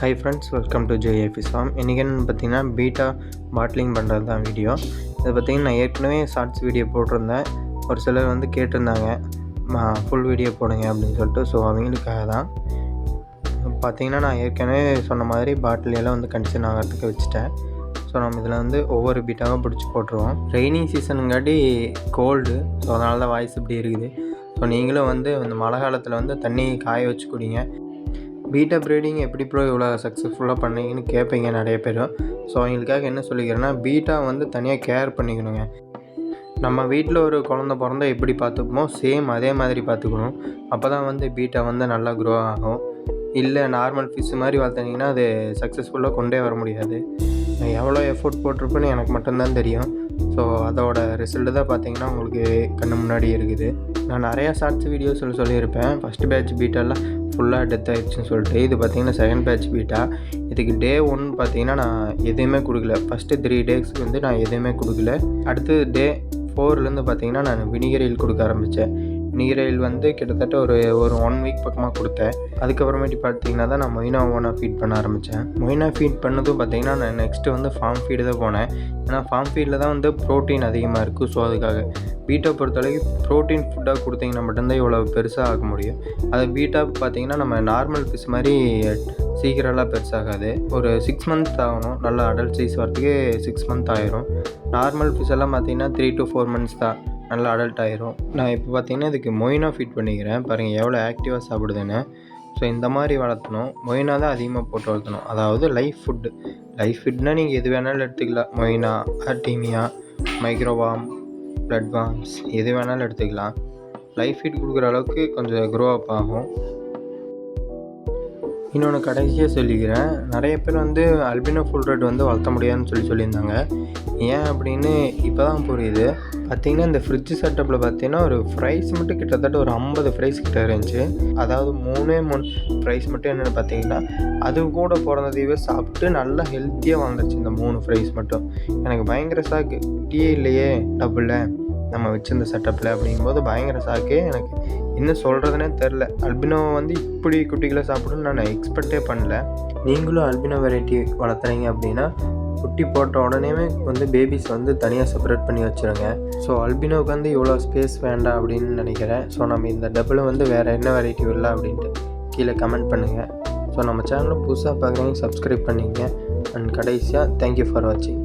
Hi friends, welcome to JAB farm. இன்றைக்கி என்னென்னு பார்த்தீங்கன்னா பீட்டா பாட்லிங் பண்ணுறது தான் வீடியோ. இதை பார்த்திங்கன்னா நான் ஏற்கனவே ஷார்ட்ஸ் வீடியோ போட்டிருந்தேன். ஒரு சிலர் வந்து கேட்டிருந்தாங்க ஃபுல் வீடியோ போடுங்க அப்படின்னு சொல்லிட்டு. ஸோ அவங்களுக்காக தான் பார்த்திங்கன்னா நான் ஏற்கனவே சொன்ன மாதிரி பாட்டிலெல்லாம் வந்து கண்டிஷன் ஆகிறதுக்கு வச்சுட்டேன். ஸோ நம்ம இதில் வந்து ஒவ்வொரு பீட்டாக பிடிச்சி போட்டுருவோம். ரெய்னிங் சீசனுங்காட்டி கோல்டு, ஸோ அதனால தான் வாய்ஸ் இப்படி இருக்குது. ஸோ நீங்களும் வந்து இந்த மழை காலத்தில் வந்து தண்ணி காய வச்சு குடிங்க. பீட்டா ப்ரீடிங் எப்படி ப்ரோ இவ்வளோ சக்ஸஸ்ஃபுல்லாக பண்ணீங்கன்னு கேட்பீங்க நிறைய பேர். ஸோ அவங்களுக்காக என்ன சொல்லிக்கிறேன்னா, பீட்டா வந்து தனியாக கேர் பண்ணிக்கணுங்க. நம்ம வீட்டில் ஒரு குழந்த பிறந்தா எப்படி பார்த்துப்போமோ சேம் அதே மாதிரி பார்த்துக்கணும். அப்போ தான் வந்து பீட்டா வந்து நல்லா க்ரோ ஆகும். இல்லை நார்மல் ஃபிஷ் மாதிரி வளர்த்தீங்கன்னா அது சக்ஸஸ்ஃபுல்லாக கொண்டே வர முடியாது. எவ்வளோ எஃபோர்ட் போட்டிருப்பேன்னு எனக்கு மட்டும்தான் தெரியும். ஸோ அதோட ரிசல்ட்டு தான் பார்த்தீங்கன்னா உங்களுக்கு கண்ணு முன்னாடி இருக்குது. நான் நிறையா ஷார்ட்ஸ் வீடியோஸில் சொல்லியிருப்பேன். ஃபஸ்ட்டு பேட்ச் பீட்டாலாம் ஃபுல்லாக டெத் ஆகிடுச்சுன்னு சொல்லிட்டு. இது பார்த்திங்கன்னா செகண்ட் பேட்ச் பீட்டா. இதுக்கு டே 1 பார்த்திங்கன்னா நான் எதுவுமே கொடுக்கல. ஃபஸ்ட்டு 3 டேஸ்க்கு வந்து நான் எதுவுமே கொடுக்கல. அடுத்து டே 4லேருந்து பார்த்திங்கன்னா நான் வினிகர் ஆயில் கொடுக்க ஆரம்பித்தேன். வினிகர் ஆயில் வந்து கிட்டத்தட்ட ஒரு 1 வீக் பக்கமாக கொடுத்தேன். அதுக்கப்புறமேட்டு பார்த்திங்கன்னா தான் நான் மொயினா ஓனா ஃபீட் பண்ண ஆரம்பித்தேன். மொயினா ஃபீட் பண்ணதும் பார்த்திங்கன்னா நான் நெக்ஸ்ட்டு வந்து ஃபார்ம் ஃபீடு தான் போனேன். ஏன்னா ஃபார்ம் ஃபீடில் தான் வந்து ப்ரோட்டீன் அதிகமாக இருக்குது. ஸோ அதுக்காக பீட்டா பொறுத்தளவுக்கு ப்ரோட்டீன் ஃபுட்டாக கொடுத்தீங்கன்னா மட்டும்தான் இவ்வளோ பெருசாக ஆக முடியும். அது பீட்டா பார்த்திங்கன்னா நம்ம நார்மல் ஃபிஷ் மாதிரி சீக்கிரம்லாம் பெருசாகாது. ஒரு 6 மந்த் ஆகணும். நல்லா அடல்ட் சைஸ் வரத்துக்கு 6 மந்த் ஆயிரும். நார்மல் ஃபிஷ் எல்லாம் பார்த்திங்கன்னா 3 to 4 months தான் நல்லா அடல்ட் ஆயிரும். நான் இப்போ பார்த்திங்கன்னா இதுக்கு மொயினா ஃபீட் பண்ணிக்கிறேன். பாருங்கள் எவ்வளோ ஆக்டிவாக சாப்பிடுதுன்னு. ஸோ இந்த மாதிரி வளர்த்தணும். மொயினா தான் அதிகமாக போட்டு வளர்த்தணும். அதாவது லைஃப் ஃபுட்னால் நீங்கள் எது வேணாலும் எடுத்துக்கலாம். மொயினா, ஆர்டீமியா, மைக்ரோவார்ம், பிளட் வார்ம்ஸ் எது வேணாலும் எடுத்துக்கலாம். லைஃப் ஃபீட் கொடுக்குற அளவுக்கு கொஞ்சம் க்ரோ அப் ஆகும். இன்னொன்று கடைசியாக சொல்லிக்கிறேன். நிறைய பேர் வந்து அல்பினோ ஃபுல் ரெட் வந்து வளர்த்த முடியாதுன்னு சொல்லியிருந்தாங்க. ஏன் அப்படின்னு இப்போ தான் புரியுது. பார்த்திங்கன்னா இந்த ஃப்ரிட்ஜ் செட்டப்பில் பார்த்திங்கன்னா ஒரு ஃப்ரைஸ் மட்டும் கிட்டத்தட்ட ஒரு 50 ஃப்ரைஸ் கிட்ட இருந்துச்சு. அதாவது 3 ஃப்ரைஸ் மட்டும் என்னென்னு பார்த்திங்கன்னா அது கூட பிறந்ததையே சாப்பிட்டு நல்லா ஹெல்த்தியாக வாழ்ந்துருச்சு இந்த 3 ஃப்ரைஸ் மட்டும். எனக்கு பயங்கர சாக்கு. டீயே இல்லையே டபுளில் நம்ம வச்சிருந்த செட்டப்பில் அப்படிங்கும்போது பயங்கர சாக்கு. எனக்கு என்ன சொல்கிறதுனே தெரில. அல்பினோ வந்து இப்படி குட்டிகளை சாப்பிடுன்னு நான் எக்ஸ்பெக்டே பண்ணல. நீங்களும் அல்பினோ வெரைட்டி வளர்த்துறீங்க அப்படின்னா குட்டி போட்ட உடனே வந்து பேபிஸ் வந்து தனியாக செப்பரேட் பண்ணி வச்சுருங்க. ஸோ அல்பினோவுக்கு வந்து இவ்வளோ ஸ்பேஸ் வேண்டாம் அப்படின்னு நினைக்கிறேன். ஸோ நம்ம இந்த டபுளை வந்து வேறு என்ன வெரைட்டி இல்லை அப்படின்ட்டு கீழே கமெண்ட் பண்ணுங்கள். ஸோ நம்ம சேனலை புதுசாக பார்க்குறவங்க சப்ஸ்கிரைப் பண்ணிங்க. அண்ட் கடைசியாக தேங்க்யூ ஃபார் வாட்சிங்.